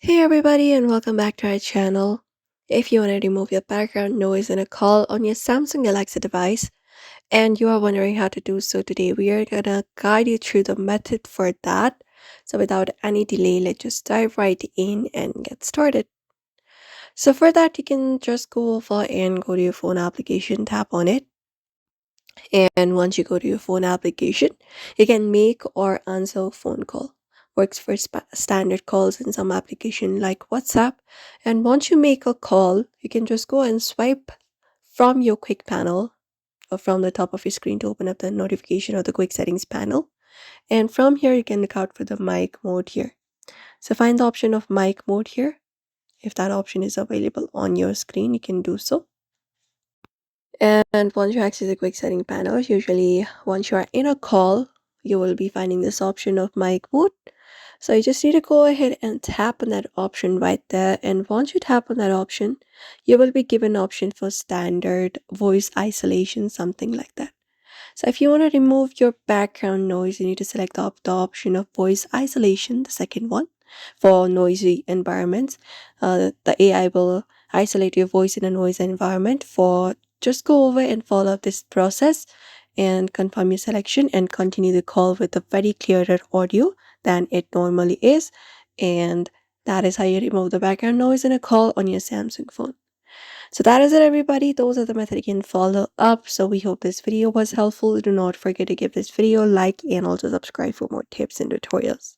Hey everybody and welcome back to our channel. If you want to remove your background noise in a call on your Samsung Alexa device and you are wondering how to do so today, we are gonna guide you through the method for that. So without any delay, let's just dive right in and get started. So for that, you can just go over and go to your phone application, tap on it. And once you go to your phone application, you can make or answer a phone call. Works for standard calls in some application like WhatsApp. And once you make a call, you can just go and swipe from your quick panel or from the top of your screen to open up the notification or the quick settings panel. And from here, you can look out for the mic mode here. So find the option of mic mode here. If that option is available on your screen, you can do so. And once you access the quick setting panel, usually once you are in a call, you will be finding this option of mic mode. So you just need to go ahead and tap on that option right there. And once you tap on that option, you will be given an option for standard voice isolation, something like that. So if you want to remove your background noise, you need to select the option of voice isolation, the second one, for noisy environments. The AI will isolate your voice in a noisy environment. For just go over and follow up this process and confirm your selection and continue the call with a very clearer audio than it normally is. And that is how you remove the background noise in a call on your Samsung phone. So that is it, everybody. Those are the methods you can follow up. So we hope this video was helpful. Do not forget to give this video a like and also subscribe for more tips and tutorials.